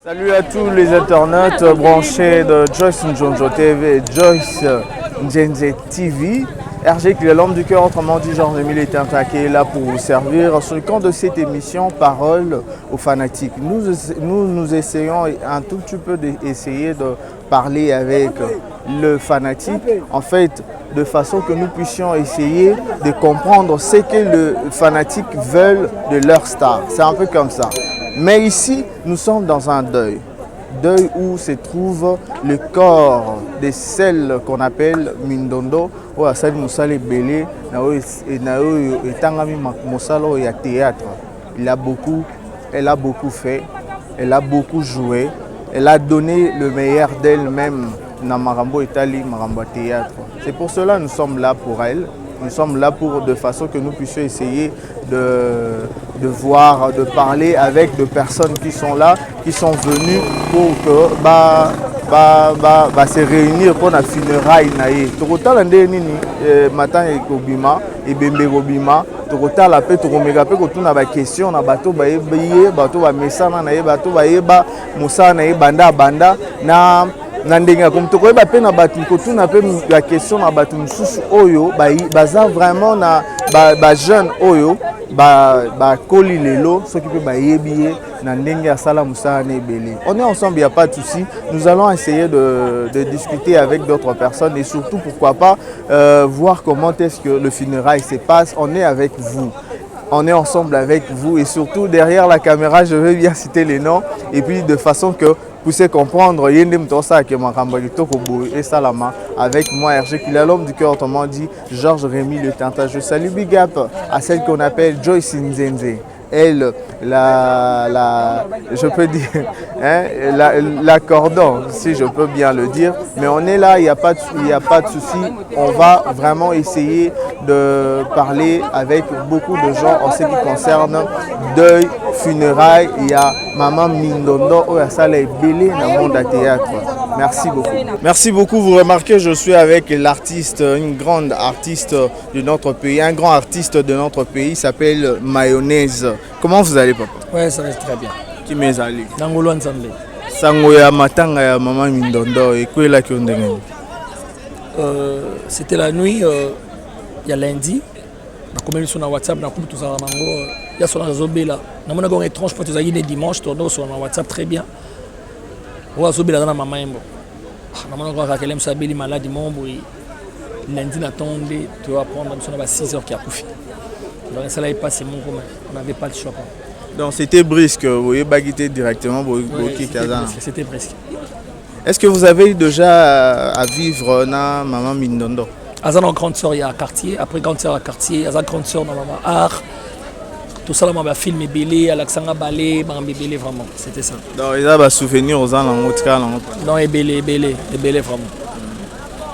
Salut à tous les internautes branchés de Joyce Njonjo TV et Joyce Njenze TV. RG qui est l'homme du cœur, autrement dit Georges Militant, qui est là pour vous servir sur le compte de cette émission Parole aux fanatiques. Nous essayons un tout petit peu d'essayer de parler avec le fanatique, en fait, de façon que nous puissions essayer de comprendre ce que le fanatique veut de leur star. C'est un peu comme ça. Mais ici, nous sommes dans un deuil. Deuil où se trouve le corps de celle qu'on appelle Mindondo, ou Asali Moussale Belé, et Tangami Moussalo et théâtre. Elle a beaucoup fait, elle a beaucoup joué, elle a donné le meilleur d'elle-même dans Marambo Italie, Marambo Théâtre. C'est pour cela que nous sommes là pour elle. Nous sommes là de façon que nous puissions essayer de voir, de parler avec des personnes qui sont là, qui sont venues pour que se réunir pour la funéraille. Tokotala ndeni matin ekobima ebembe kobima tokotala pe tokomeka pe kotuna ba question na bato bayebiye bato ba mesana na ye bato bayeba musana na ye banda na ndenge comme tokoyeba pe na bato kotuna pe la question na bato mususu oyo baza vraiment na ba jeune oyo ba koli lelo soki pe bayebiye na ndenge asala musana na ebele. On est ensemble, il n'y a pas de souci. Nous allons essayer de discuter avec d'autres personnes et surtout pourquoi pas voir comment est-ce que le funérail se passe. On est avec vous. On est ensemble avec vous et surtout derrière la caméra, je vais bien citer les noms et puis de façon que vous puissiez comprendre et Salama avec moi RG qui est l'homme du cœur, autrement dit Georges Rémy le Tinta. Je salue Big Up à celle qu'on appelle Joyce Njenze. Elle, je peux dire, hein, l'accordant, si je peux bien le dire. Mais on est là, il n'y a pas de souci. On va vraiment essayer de parler avec beaucoup de gens en ce qui concerne deuil, funérailles. Il y a Maman Mindondo, Oyasala et Belé dans le monde à théâtre. Merci beaucoup. Merci beaucoup. Vous remarquez, je suis avec l'artiste, une grande artiste de notre pays, un grand artiste de notre pays, s'appelle Mayonnaise. Comment vous allez, papa? Oui, ça va très bien. Qui m'est allé? Nangolo Nzambe. Sangoya matanga ya Maman Mindondo et quoi là qui on dégaine? C'était la nuit, il y a lundi. On a sur WhatsApp, on a tout ça. Il y a sur la Zobela. On a un étrange pour les dimanche, on sur WhatsApp très bien. On a Zobela dans la maman. On a quelqu'un qui est malade, lundi, tu vas prendre 6 heures qui a couché. Donc ça là est passé, on n'avait pas le choix. Donc c'était brisque, vous voyez, baguité directement. C'était brisque. Est-ce que vous avez déjà à vivre dans Maman Mindondo? Azan en grande sœur il y a quartier, après grande sœur à quartier, Azan grande sœur dans Maman Art. Tout ça là m'a film Belé, Alexandra Balé, Maman Belé vraiment, c'était ça. Donc il y a des souvenirs aux gens en autre cas. Non, et Belé vraiment.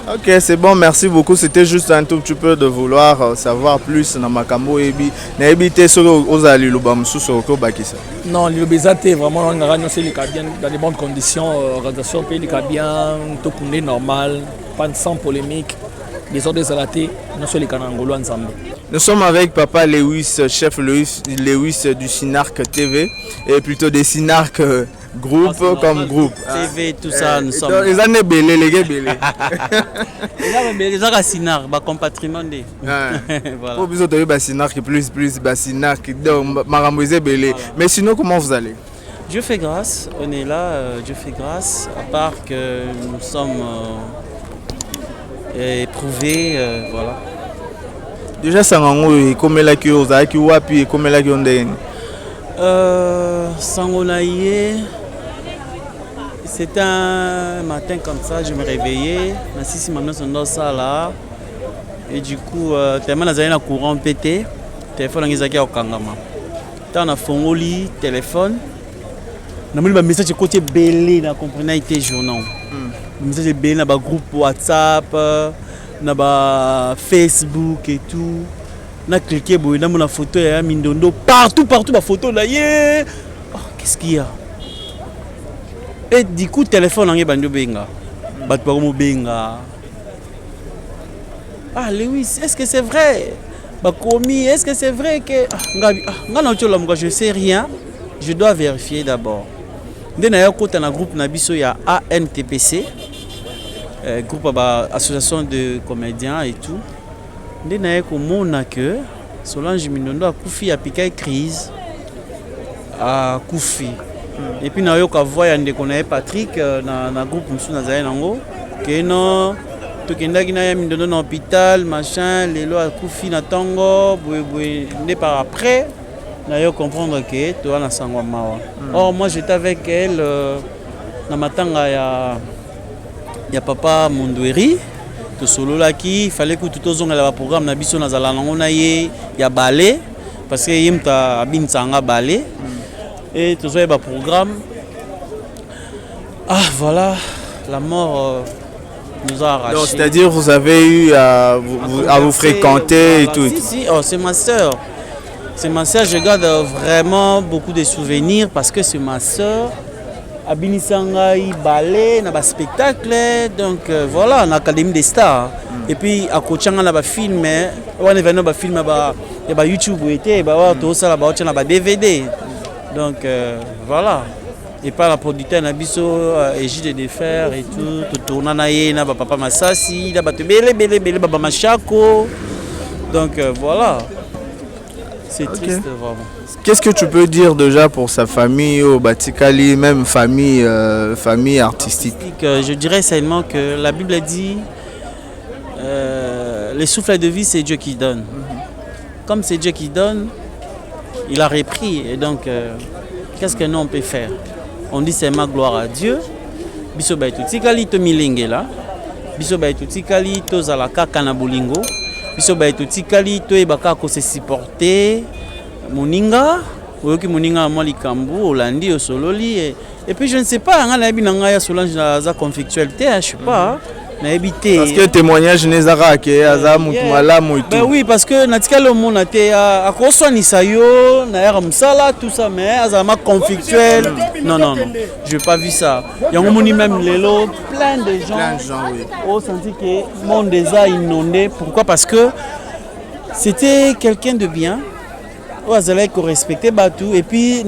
Ok, c'est bon, merci beaucoup. C'était juste un tout petit peu de vouloir savoir plus dans Makambo et n'habiter sur aux alliés au Bakissa. Non, l'obésité vraiment on a dans de bonnes conditions, organisation pays bien, tout est normal, pas sans polémique. Les ordres zalaté, nous sommes les Kanangolo ensemble. Nous sommes avec Papa Lewis, chef Lewis du Synarque TV et plutôt des Synarque groupe comme groupe. TV, tout ça, nous sommes. Les années belé, les gars belé. Les gens qui Synarque, bah compatriotes. Voilà. Pour besoin de Synarque plus Synarque, donc Maramouise belé. Mais sinon, comment vous allez? Dieu fait grâce, on est là, Dieu fait grâce, à part que nous sommes éprouvés, voilà. Déjà, Sangango, comme la qui ose, qui wapi, comme la qui on donne. Sangonaïe, c'était un matin comme ça, je me réveillais, si maman sont dans ça là, et du coup, tellement les années la courant pété, téléphone en au Kangama. Tant on fongoli, téléphone, on a mis un message côté belé, on a compris, a été journal. Le message est belé dans le groupe WhatsApp, dans le Facebook et tout. On a cliqué, on a mis la photo de Mindondo, partout la photo là, yeah. Oh, qu'est-ce qu'il y a? Et du coup, le téléphone on est bandu benga. Batparomo benga. Ah Lewis, est-ce que c'est vrai? Bakomi, est-ce que c'est vrai que je ne sais rien, je dois vérifier d'abord. Nde na kota na groupe na biso ya ANTPC, groupe ba association de comédiens et tout. Nde na komona que Solange Mindondo akufi apika crise a kufi. Et puis na yoka voya ndeko na Patrick na groupe musu na zaye nango que non tokendaki na ya Mindondo na hôpital machin lelo akufi na tango boye nde par après na yo comprendre que toi na sangwa mawa. Or moi j'étais avec elle na matanga ya papa Mondweri to solo laki, il fallait que tout ozonga la programme na biso na zala nango na ye ya ballet parce que yimta abintsanga ballet et tout ça ba programme. Ah voilà, la mort nous a arraché. Donc c'est-à-dire vous avez eu à vous fréquenter et tout. Si, oh, c'est ma sœur. C'est ma sœur, je garde vraiment beaucoup de souvenirs parce que c'est ma sœur. Abinisanga ballet na ba spectacle donc voilà na académie des stars et puis à coachanga na ba film on est venu ba film ba YouTube était ba to ça ba na ba DVD donc voilà et par la producteur na biso Égide de Fer et tout tourna na ye na ba papa Masasi na ba bele baba Machako donc voilà c'est triste vraiment. Qu'est-ce que tu peux dire déjà pour sa famille au Batikali, même famille artistique? Je dirais seulement que la Bible dit le souffle de vie, c'est Dieu qui donne. Comme c'est Dieu qui donne, il a repris. Et donc, qu'est-ce que nous on peut faire? On dit seulement gloire à Dieu. Biso ba tutikali to milingela. Biso ba tutikali to zalaka kana bolingo. Biso ba tutikali to ebaka ko se supporter. Moninga, oyoki moninga moi likambu, Olandi osololi et puis je ne sais pas, nga na yebi nanga ya Solange za conflictualité, je sais pas, na yebité. Parce que témoignage nezara ke aza mutu malamu et tout. Ben oui, parce que natika le monde até a koswanisa yo, na yara musala tout ça mais azama conflictuel. Non, je n'ai pas vu ça. Yango moni même lelo plein de gens oui. Ont senti que le monde déjà inondé. Pourquoi? Parce que c'était quelqu'un de bien. Qu'on respecter Batou et puis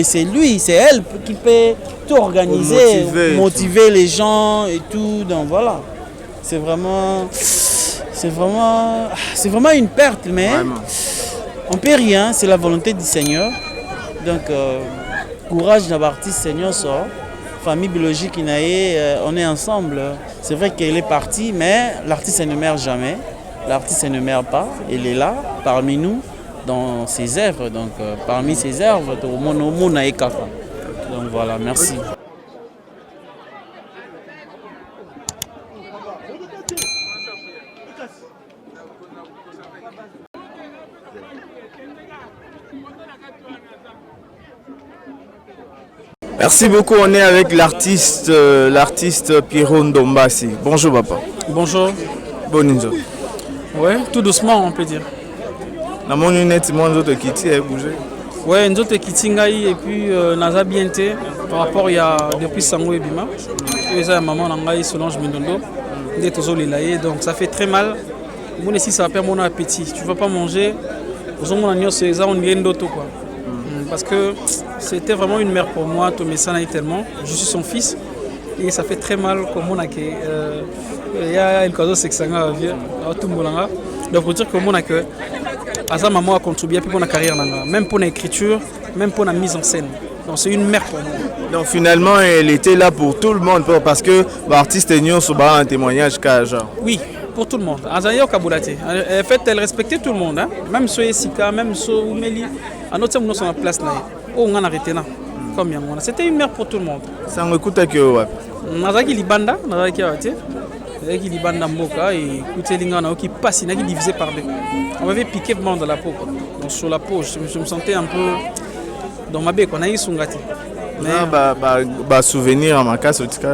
c'est lui, c'est elle qui peut tout organiser, motiver les gens et tout. Donc voilà, c'est vraiment une perte, mais on peut rien, c'est la volonté du Seigneur. Donc courage d'avoir artiste Seigneur sort, famille biologique on est ensemble. C'est vrai qu'elle est partie, mais l'artiste ne meurt jamais. L'artiste ne meurt pas, elle est là parmi nous. Dans ses œuvres, donc parmi ses œuvres, tout le monde a écart. Donc voilà, merci. Merci beaucoup, on est avec l'artiste Pierrot Ndombasi. Bonjour papa. Bonjour. Bonjour. Ouais, tout doucement on peut dire. Na mon lunette mon autre kiti a bougé. Ouais, nous autres kiti ngai et puis naza bien té par rapport il y a depuis Sango et Bima. Et ça maman ngai Solange Mindondo. Des toujours les lailler donc ça fait très mal. Mon ici ça perd mon appétit. Tu vas pas manger. Aux mon agneau c'est ça on vient d'auto quoi. Parce que c'était vraiment une mère pour moi, tout mais ça n'a tellement. Je suis son fils et ça fait très mal comme on a que il y a une cause c'est que ça va tout molanga. Donc pour dire que mon a que Asa maman a contribué pour ma carrière, même pour l'écriture, même pour la mise en scène. Donc c'est une mère pour moi. Donc finalement, elle était là pour tout le monde parce que l'artiste Nyon Soba a un témoignage genre. Oui, pour tout le monde. Azayo Kaboulate. En fait, elle respectait tout le monde, hein? Même ceux Sika, même ceux Oumeli. À notre temps, nous sommes en place là. Oh, on a arrêté là. Comme c'était une mère pour tout le monde. Ça me coûte à que ouais. Nazaki Libanda, Nazaki Awate. Avec Libanda Mboka et écoutez Lingana qui passe, il a divisé par deux. On m'avait piqué vraiment dans la peau. Donc sur la peau, je me sentais un peu dans ma baie qu'on a eu son gâté. Souvenir à ma casse au Tika.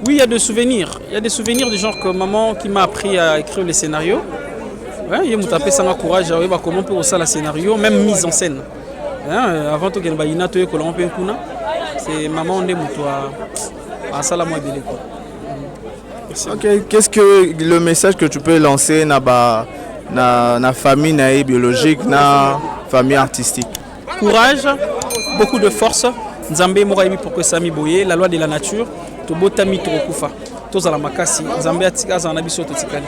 Oui, il y a des souvenirs. Il y a des souvenirs du genre que maman qui m'a appris à écrire les scénarios. Ouais, il m'a tapé ça m'a courage, comment on peut aussi le scénario, même mise en scène. Avant tout, c'est maman on est moutoua à Salamou Abélé. Ok, qu'est-ce que le message que tu peux lancer na famille biologique, na famille artistique? Courage, beaucoup de force, Nzambe moko yebi pourquoi sami boye la loi de la nature to botami to kufa to za la makasi Nzambe atika za na biso to tikali.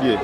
Lié.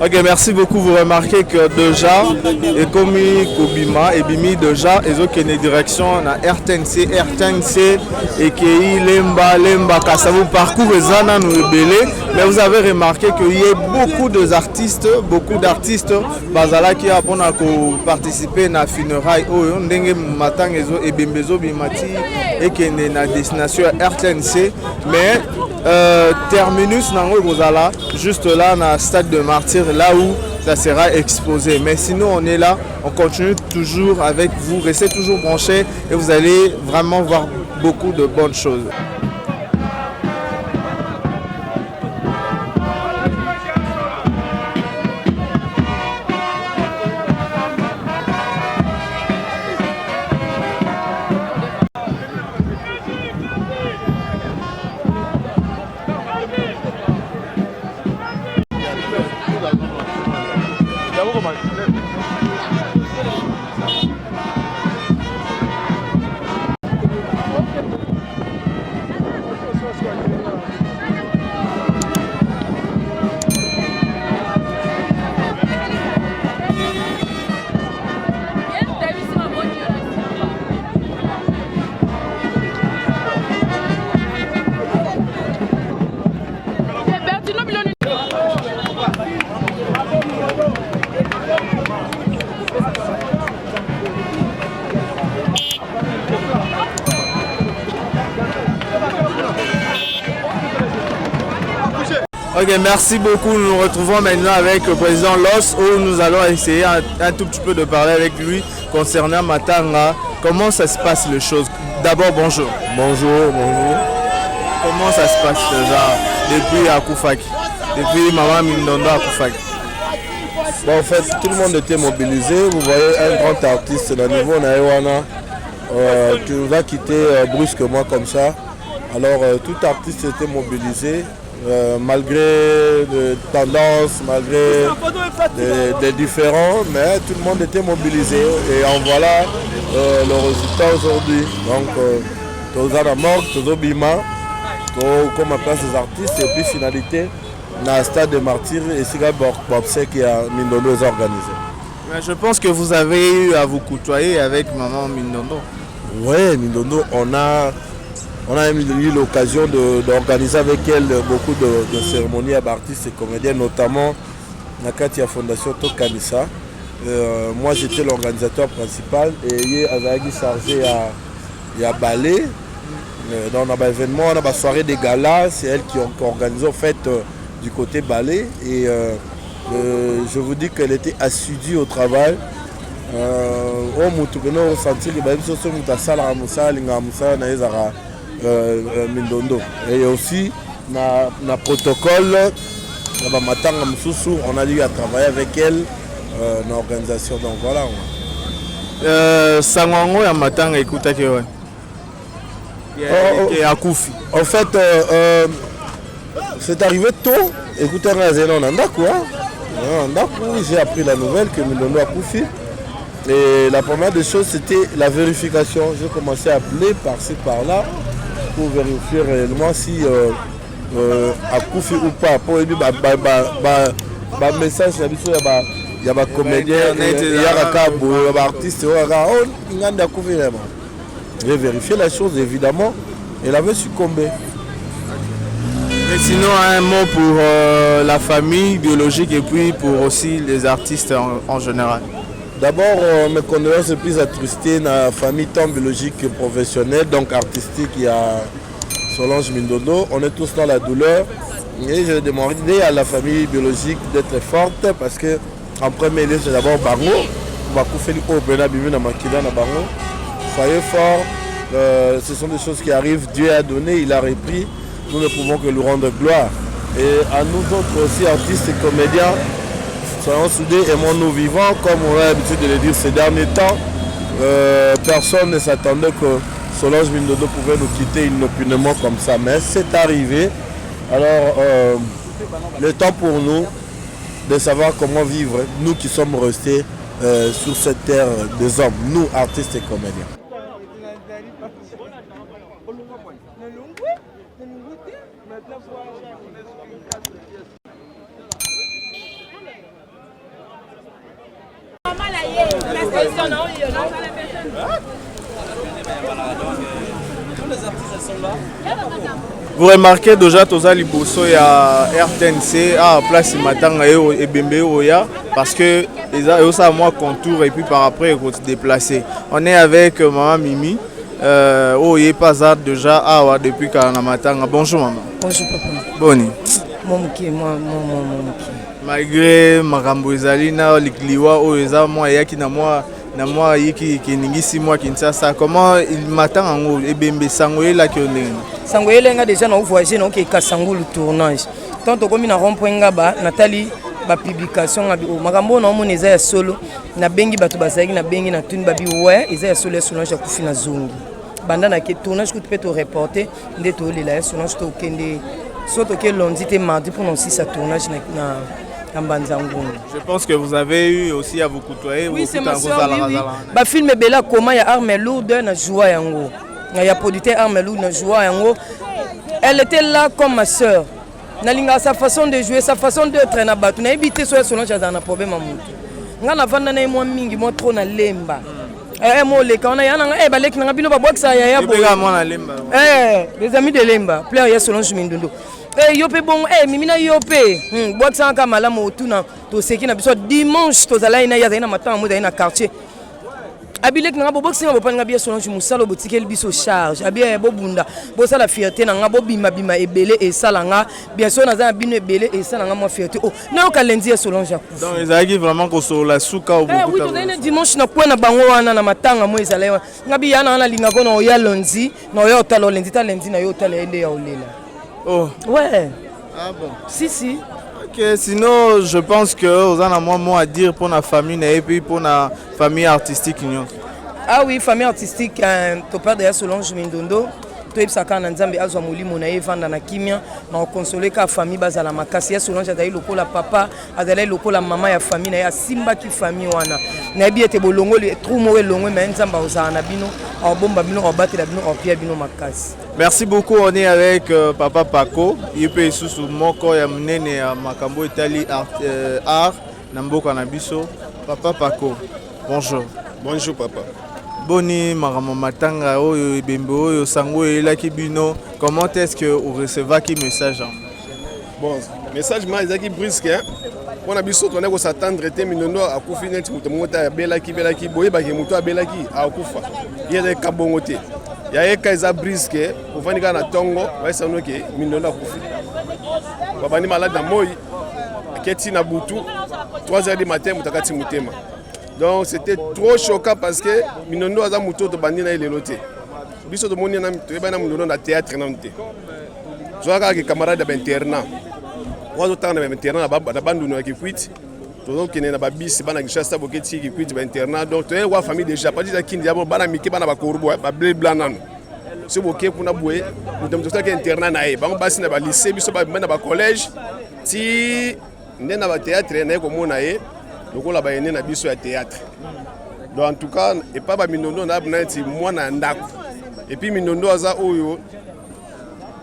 Ok, merci beaucoup. Vous remarquez que déjà, et comme Kobima et Bimi déjà, ils ont une direction na RTNC et qui Lemba Kassavou parcours Zana nous rebelle. Mais vous avez remarqué qu'il y a beaucoup d'artistes Bazala qui a participé à la funéraille au Ndenge Matang et Bimbezo Bimati et qui est na destination RTNC. Mais terminus nango ekozala juste là na stade de Martyrs, là où ça sera exposé. Mais sinon on est là, on continue toujours avec vous, restez toujours branchés et vous allez vraiment voir beaucoup de bonnes choses. Ok, merci beaucoup. Nous nous retrouvons maintenant avec le président Loss où nous allons essayer un tout petit peu de parler avec lui concernant Matanga. Comment ça se passe les choses? D'abord, bonjour. Bonjour, bonjour. Comment ça se passe déjà depuis Akufaki, depuis Maman Mindondo Akufaki? Bon, en fait, tout le monde était mobilisé. Vous voyez un grand artiste dans le niveau Naïwana qui nous a quitté brusquement comme ça. Alors, tout artiste était mobilisé. Malgré des tendances, malgré des différends, mais tout le monde était mobilisé et en voilà le résultat aujourd'hui. Donc, tous à la mort, tous au Bima, comme place des artistes et puis finalité, dans le stade de Martyrs et Siga Bobsek qui a Mindondo organisé. Mais je pense que vous avez eu à vous côtoyer avec Maman Mindondo. Oui, Mindondo, on a eu l'occasion d'organiser avec elle beaucoup de cérémonies à artistes et comédiens, notamment la Katia Fondation Tokanissa. Moi, j'étais l'organisateur principal et il avait chargé à ballet. Dans un événement, on a une soirée des galas, c'est elle qui a organisé en fait du côté ballet. Et je vous dis qu'elle était assidue au travail. Mindondo. Et aussi, na protocole, on a dû travailler avec elle dans l'organisation. Donc voilà. Sangongo ya Matanga écoutez que en fait, c'est arrivé tôt. Écoutez, j'ai appris la nouvelle que Mindondo a Koufi. Et la première des choses, c'était la vérification. J'ai commencé à appeler par-ci, par-là, pour vérifier réellement si à Koufi ou pas. Pour lui, message, il y a des comédiens, il y a des artistes, j'ai vérifié la chose, évidemment, elle avait succombé. Mais sinon, un mot pour la famille biologique et puis pour aussi les artistes en général. D'abord, mes condoléances et plus attristées dans la famille tant biologique que professionnelle, donc artistique, il y a Solange Mindondo. On est tous dans la douleur. Et je demandais à la famille biologique d'être forte parce que en premier lieu, c'est d'abord Bango. On va couper au Bena Bimu dans Makida na Bango. Soyez forts. Ce sont des choses qui arrivent. Dieu a donné, il a repris. Nous ne pouvons que lui rendre gloire. Et à nous autres aussi, artistes et comédiens, soyons soudés, aimons-nous vivants, comme on a l'habitude de le dire ces derniers temps. Personne ne s'attendait que Solange Mindondo pouvait nous quitter inopinément comme ça, mais c'est arrivé. Alors, le temps pour nous de savoir comment vivre, nous qui sommes restés sur cette terre des hommes, nous artistes et comédiens. Vous remarquez déjà Toza Liboso et à RTNC à place Matanga et Bembe Oya parce que ils ont ça moi contour et puis par après ils vont se déplacer. On est avec Maman Mimi Oh, il pas ça déjà depuis Kanamatanga. Bonjour maman. Bonjour papa. Boni. Mon Malgré makambo ezali na likliwa o eza moi yaki na moi yiki kiningisi moi Kinshasa. Comment il m'attend en haut et bembe sangoyela ki onenge. Sangoyela déjà na voyager na ke Kasango le tournage. Tant to komi na rond-point ngaba Nathalie ba publication ngabi o makambo na omona eza ya solo na bengi bato bazaki na bengi na tuni babi ouais eza ya solo solange ya kufi na zongi. Banda na ke tournage ko peut te reporter nde to lela ya solange to kende surtout que lundi et mardi pour nous aussi ça tournage na Mbanzangoum. Je pense que vous avez eu aussi à vous côtoyer. Oui, c'est ma soeur, oui. Bah film Bella comment il y a armes lourdes na joie yango. Il y a producteur armes lourdes na joie yango. Elle était là comme ma soeur. Nalinga sa façon de jouer, sa façon d'être na batu. Na éviter so selon cha na problème amutu. Nga na vanda na moi mingi moi trop na lemba. Moi les quand on a yana balek na bino ba boxa ya bo. Les amis de lemba, plaire ya selon Mindondo. Yopé bon mimina yopé boxa ka malamu otuna to seki na biso dimanche to zala ina ya na matanga mo na quartier. Abilek na boxing ba panga bia selon musalo boutique el biso charge abia bo bunda bo sala fierté na nga bo bima ebele et salanga bien sûr na za bino ebele et salanga mo fierté oh na ka lundi selon Jacques. Donc ils arrivent vraiment ko so la souka au beaucoup. Oui, to dimanche na kwa na bango wana na matanga mo ezala ngabi yana na linga ko na ya lundi na yo talo lundi ta lundi na yo talo ende ya olela. Oh. Ouais. Ah bon. Si. Ok, sinon je pense que vous en avez moins à dire pour la famille et puis pour la famille artistique. Ah oui, famille artistique, tu parles de Solange Mindondo. Tu es sakana na nzambe azwa mulimo na evanda na kimia na consoler ka famille bazala makasi ya Solange azali lokola papa azali lokola mama ya famille na ya simba ki famille wana na bi ete bolongo le trou mo elongo mais nzamba ozala na bino au bomba bino au batela bino au pia bino makasi. Merci beaucoup, on est avec Papa Paco. Il peut sous moko ya mnene ya makambo Italie art na mboka na biso. Papa Paco. Bonjour. Bonjour papa. Boni maramo matanga oyo ebembe oyo sango elaki bino. Comment est-ce que vous recevez qui message? Bon, message ma ezaki brusque hein. On a biso on est s'attendre te Mindondo akufi net muto mota belaki boye ba ke muto belaki akufa. Yele kabongo te. Ya eka eza brusque ovanika na tongo ba sano ke Mindondo akufi. Baba ni malade na moi. Keti na butu 3h du matin mutakati mutema. Donc c'était trop choquant parce que Mindondo aza muto to bandina ile loté. Biso to moni na to bana Mindondo na théâtre na nté. Joaka ke camarade d'internat. Wazo tanga na internat na bandu no ki kwit. To donc na ba bis bana Kinshasa boketi ki kwit ba internat. Donc to wa famille déjà pas dit kindi ya bana miki bana ba korbo ba blé blanc nan. Se boké kuna boué, mutam to ka internat na e. Bango basi na ba lycée biso ba na ba collège. Ti ndena ba théâtre na ko mona e. Lokola ba yene na biso ya théâtre. Donc en tout cas et pas ba Mindondo na bnati mwana ndako. Et puis Mindondo aza oyo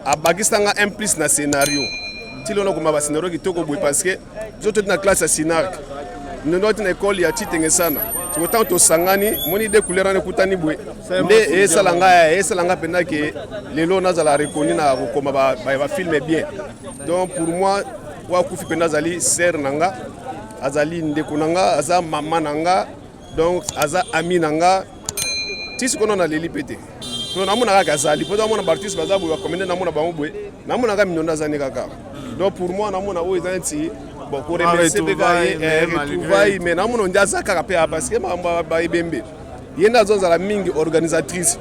abakisanga implice na scénario. Tilo na kuma ba scénario kitoko boy parce que zoto na classe ya Sinark. Mindondo na école ya Titenge sana. Tu autant to sangani moni de couleur na kutani boy. Nde esalanga penda ke lelo na zala reconnu na koma ba film bien. Donc pour moi wa kufi penda zali ser nanga azali ndeko nanga aza mama nanga donc aza ami nanga tisi kono na leli pété to na mona kaka azali poto mona artiste bazabu ba commande na mona bango boy na mona ka Mindondo azani kaka donc pour moi na mona o ezanti bon ko remercier be retrouvaille mais na mona ndiaza kaka pe parce que ba ibembe yenda zonza la mingi organisatrice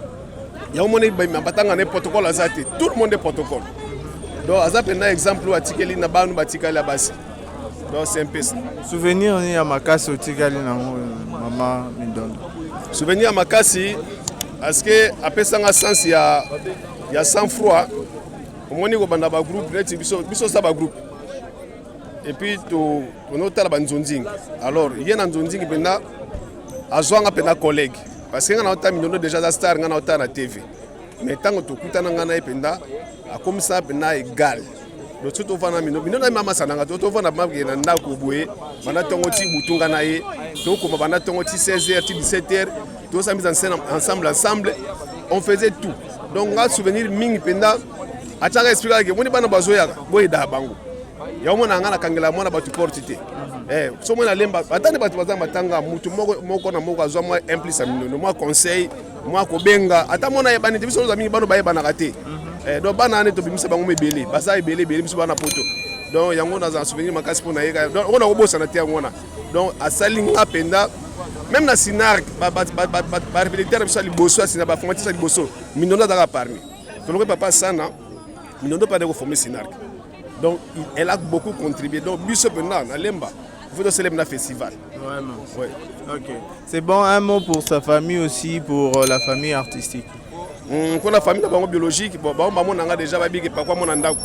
ya mona ba batanga na protocole azate tout le monde est protocole donc azape na exemple atikeli na banu batikala basi. Donc c'est un peu ça. Souvenir ni ya makasi otikali na mama Mindondo. Souvenir ya makasi parce que après ça un sens il y a sang-froid. Omoni ko banda ba groupe net biso ça ba groupe. Et puis to onotala ba nzonzing. Alors il y a na nzonzing benda azwanga pena collègue parce que ngana ota Mindondo déjà za star ngana ota na TV. Mais tango to kutana ngana ependa akomisa pena égal. Le tout au fond na Mindondo na mama sananga to au fond na mama na ndako boye bana tongo ti butunga na ye to ko bana tongo ti 16h ti 17h to ça mise en scène ensemble on faisait tout donc un souvenir mingi penda ataka expliquer que moni bana bazoya boye da bango ya mona ngana kangela mona batu portité so mona lemba atane bato baza matanga mutu moko na moko azwa moi implice aminono moi conseil moi kobenga ata mona yebani te biso za mingi bano bayebanaka te donc bana ane tobimisa bango mebele baza ebele biso bana poto donc yango naza souvenir makasi mpona ye donc on a kobosana te yango wana donc asali nga mpenza même na Sinark barépéditeur biso ya liboso asina baformatise ya liboso Mindondo azalaka parmi toloko papa sana Mindondo pas de reformer Sinark donc elle a beaucoup contribué donc biso mpenza na lemba il faut célébrer un festival. Vraiment. Ouais. Ok. C'est bon, un mot pour sa famille aussi, pour la famille artistique. Pour la famille biologique, on a déjà pourquoi mon andako.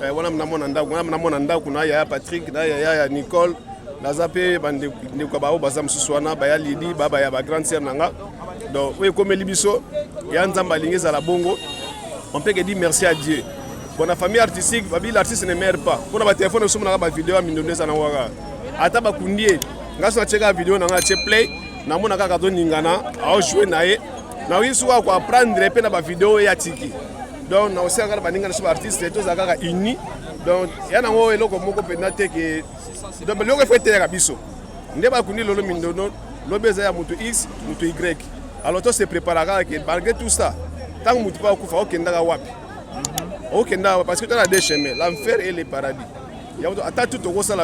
On a mon andako, on a mon andako, on a Patrick, on a Nicole, on a Zapé, bande de Kabao, Bazam Suswana, Baya Lidi, Baba ya grande sœur nanga. Donc oui, comme Libiso, il y a un Zambalingé à la Bongo. On peut dire merci à Dieu. Pour la famille artistique, l'artiste ne meurt pas. Pour la téléphone, nous avons une vidéo à Mindondo Zanawaga. Ata bakundie ngaso na cheka video na nga che play na mona kaka to ningana a jouer na ye na wisu ko apprendre pe na ba video ya tiki donc na osaka ba ningana so artiste to zaka uni donc ya na ngo eloko moko pena te ke donc loko fete ya biso nde bakundi lolo Mindondo lobeza ya mutu x mutu y alors to se préparera que malgré tout ça tant mutu pa kufa okenda wapi okenda parce que tu as deux chemins l'enfer et le paradis.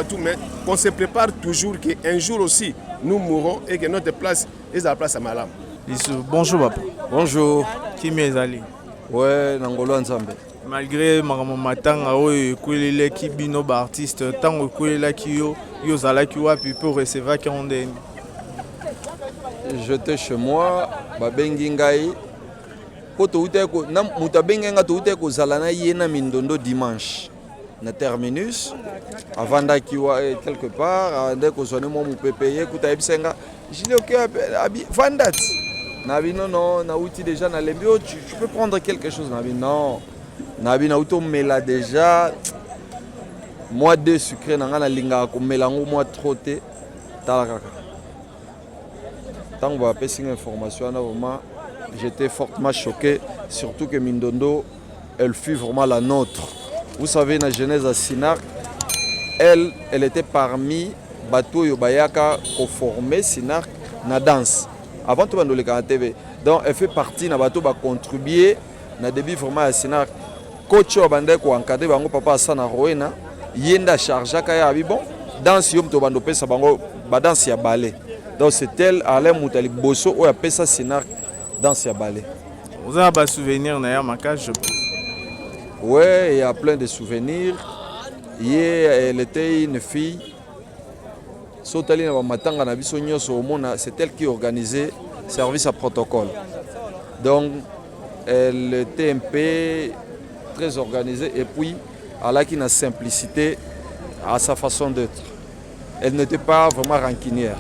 Tout mais qu'on se prépare toujours qu'un jour aussi nous mourrons et que notre place est la place à Malam. Bonjour papa. Bonjour. Qui m'est allé? Ouais, Nangolo Nzambe. Malgré Maramo Matanga, les qui bino artiste, tant que les qui yo zala qui wapi pour recevoir qui on est. J'étais chez moi, babengi ngai. Poto uteko na mutabenga nga to uteko zalana yena Mindondo dimanche. Na terminus avant d'akiwa quelque part dès que sonne mon pépé kuta ebisenga je dis OK vandat na bi non na outil déjà na lembio tu peux prendre quelque chose na bi non na bi na auto mela déjà moi de sucré na ngana linga ko melango moi troté talaka tant va passer une information na vraiment j'étais fortement choqué surtout que Mindondo elle fut vraiment la nôtre. Vous savez, la jeunesse à Sinark, elle était parmi Bato Yobayaka qui formé Sinark na danse. Avant tout, le TV. Donc, elle fait partie de Bato qui contribuer na début vraiment à Sinark. Coach Obande qui encadré bango papa Sana Roena, yenda charge kaya bon danse yom to bando pesa bango ba danse ya ballet. Donc c'est elle Alain Moutalik Bosso ou appelle ça Sinark danse ya ballet. Vous avez un souvenir d'ailleurs ma cage je pense. Ouais, il y a plein de souvenirs. Hier, elle était une fille. C'est elle qui organisait le service à protocole. Donc, elle était un peu très organisée et puis elle a une simplicité à sa façon d'être. Elle n'était pas vraiment rancunière.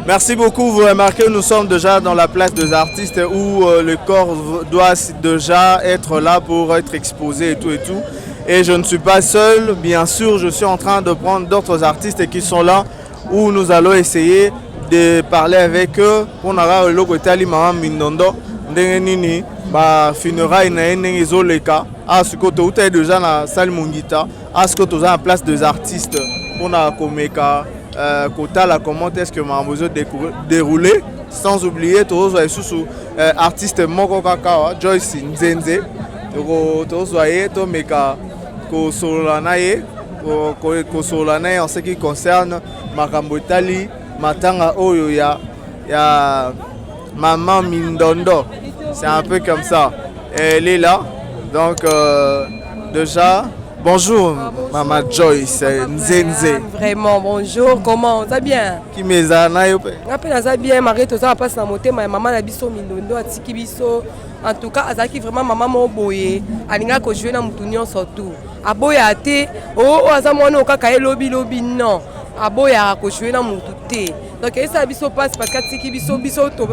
Merci beaucoup. Vous remarquez, nous sommes déjà dans la place des artistes où le corps doit déjà être là pour être exposé et tout et tout. Et je ne suis pas seul, bien sûr, je suis en train de prendre d'autres artistes qui sont là où nous allons essayer de parler avec eux. On aura le logo Tali Maman Mindondo, Ndengenini, funérailles na ndenge ezoleka. À ce côté où tu es déjà dans la salle Mungita, à ce côté où tu es en place des artistes pour na komeka. Kotala, comment est-ce que Mamozo déroulé, sans oublier tous les sous artistes Moko Kakawa, Joyce Nzenze, tous les Tomeka Kosolanaye, Kosolanaye en ce qui concerne Makambo Tali, Matanga Oyo ya Maman Mindondo, c'est un peu comme ça. Elle est là, donc déjà. Bonjour, Maman Joyce Nzenze. Vraiment, bonjour, comment ça bien? Qui meza na yo pe? Rappelle ça bien, Marie to ça passe na moté, ma maman na biso Mindondo atiki biso. En tout cas, azaki vraiment maman mo boye, alinga ko jouer na mutunyo surtout. Aboya te, aza mwana okaka elobi non. Aboya ko jouer na mututé. Donc ça biso passe parce que atiki biso to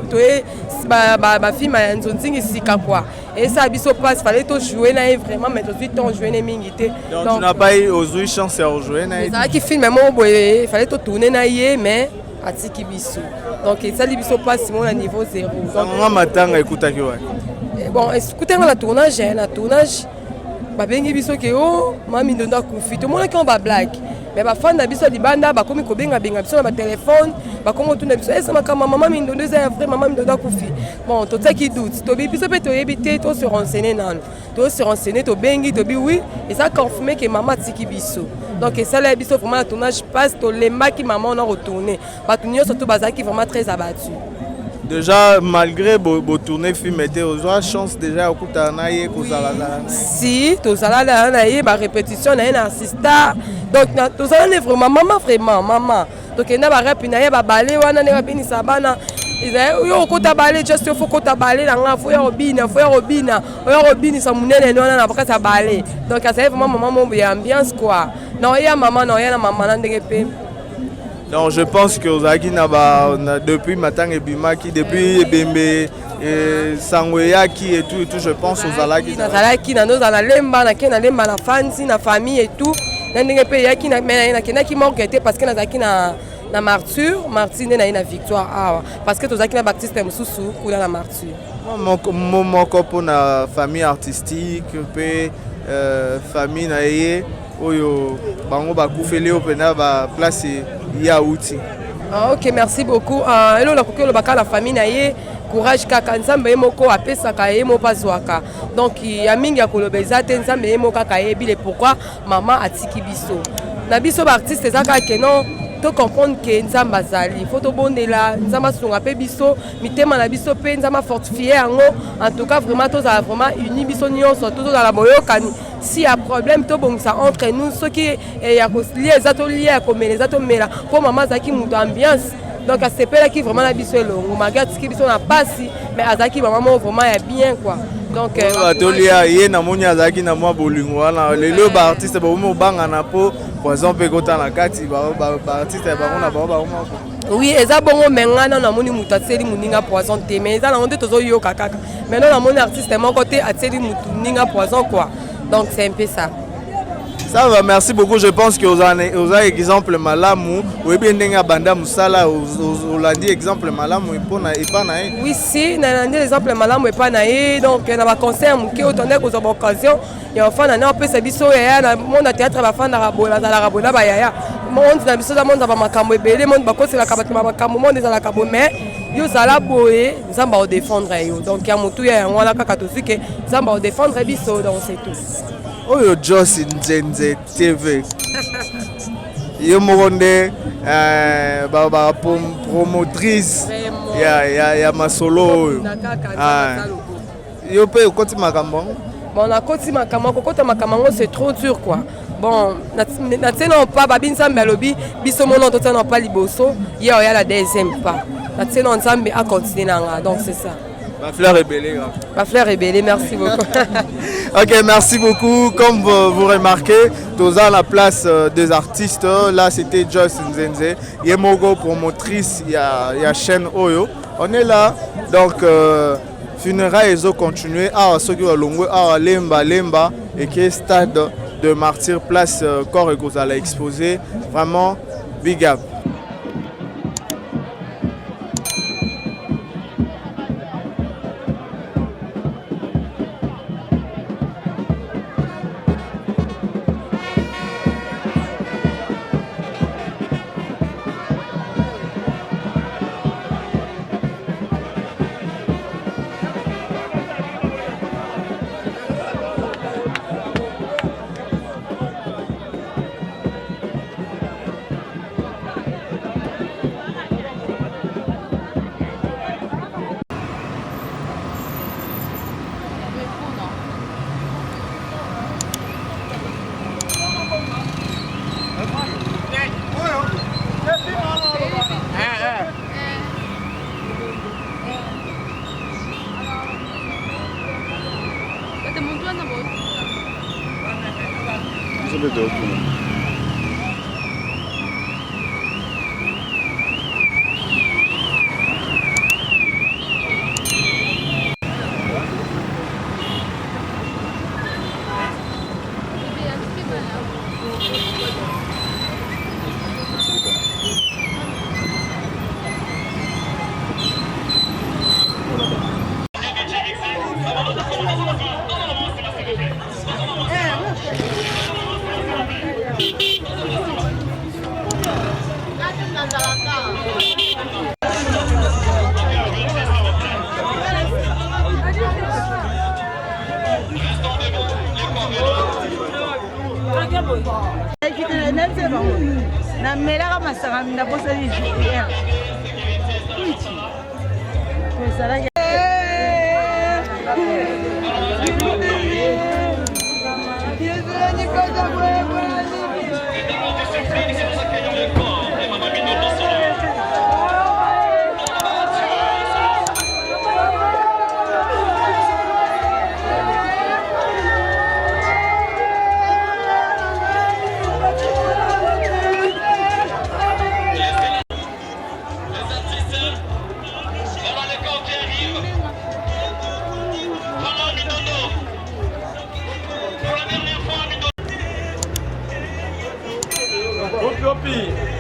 ba fille ma nzonzingi sika quoi. Et ça biso passe fallait to jouer na vraiment mais tout temps jouer na mingité. Donc tu n'as pas eu aux chance à jouer na. Ça qui filme mo boye, fallait to tourner na yé mais atiki biso. Donc ça li biso passe mon niveau 0. Donc matanga écoute ki wa. Bon, écoutez na tournage, ba bengi biso ke mami ndonda kufi. Tout le monde qui on ba blague. Mais ba fan na biso libanda ba komi ko benga biso na ba téléphone, ba komo tuna biso esa makama maman Mindondo za vrai maman Mindondo kufi. Bon, to teki doute. To bi biso pe to yebité to se renseigner nan. To se renseigner to bengi to bi oui et ça confirmé que maman tiki biso. Donc ça là biso vraiment le tournage passe to lemba ki maman on a retourné. Ba tunyo surtout bazaki vraiment très abattu. Déjà malgré beau tourner film était aux chance déjà au kutana ye kozala. Si to sala na ye ba répétition na un assistant. Donc to sala ne vraiment maman. Donc na ba rap na ye ba balé wana ne ba bini sabana. Yo kota balé just faut kota balé na nga faut robina sa munene non na ba ka balé. Donc ça vraiment maman mon ambiance quoi. Non ya maman na ndenge pe. Donc je pense que Ozaki depuis Matang et Bimaki, depuis Ebembe, Sangoyaki et tout, je pense aux Zalaki. Zalaki, dans la lemba, la fancy, la famille et tout. Yaki qui mort parce que Nazaki na martyr, na une victoire. Parce que Ozaki na baptiste Moussou, ou dans la martyr. Mon copain na famille artistique, famille naïe. Oyo bango bakufeli opena ba place ya outi. OK, merci beaucoup. Hello la kokelo baka la famille na ye courage kaka nzambe moko apesa ka ye mo paswaka. Donc ya mingi ya kolobeza te nzambe ye moko ka ye bile pourquoi maman atiki biso. Na biso ba artiste ezaka ke non to comprendre que nzamba zali faut to bondela nzamba sunga pe biso mitema na biso pe nzamba fortifier yango en tout cas vraiment to za vraiment uni biso nyonso to dans la boyokani. Si y a problème to bon ça entre nous ce qui y a lié zato lié à comme les zato mela pour maman zaki muto ambiance donc à ce là qui vraiment la biso longo magat qui biso na passi mais azaki maman vraiment y a bien quoi donc atolia ye na moni azaki na mwa bolingo wana lelo ba artiste ba mo banga na po par exemple kota na kati ba artiste ba na ba oui eza bongo mengana na moni muto atseli muninga poison te mais eza na onde tozo yo kaka maintenant na moni artiste mon côté atseli mutu ninga poison quoi. Donc c'est un peu ça. Ça va, merci beaucoup. Je pense que vous avez exemple malamu. Oui, bien denga banda musala. Vous l'avez dit exemple malamu et pas naïe. Oui, si, on a dit exemple malamu et pas naïe. Donc on a un concert qui autant que aux occasions. ya ofanda na opesa biso yaya na monde ya théâtre bafandaka boye bazalaka boye na bayaya monde na biso eza monde ba makambo ebele monde bakoselaka bato makambo monde ezalaka boye mais yo ozala boye nzambe aodéfendre yo donc ya motu ya yango wana kaka tosi ke nzambe aodéfendre biso donc c'est tout oyo Joyce Nzenze TV yo moko nde promotrice ya masolo oyo yo mpe okoti makambo bon nakoti makambo kokota makambo yango c'est trop dur quoi bon natiena pa babi nzambe alobi biso mona totiana pa liboso ye oya la deuxième pas natiena nzambe acontinue nanga donc c'est ça Bafleur Ebele. Bafleur Ebele, merci beaucoup. Ok, merci beaucoup. Comme vous remarquez, tous à la place des artistes, là c'était Joyce Nzenze, Yemogo, promotrice, il y a chaîne Oyo. On est là, donc funérailles ont continué à Sogyolongo, à Lemba, et qui est stade de Martyr, place Corps et Gozala à exposé. Vraiment, big up. Copie.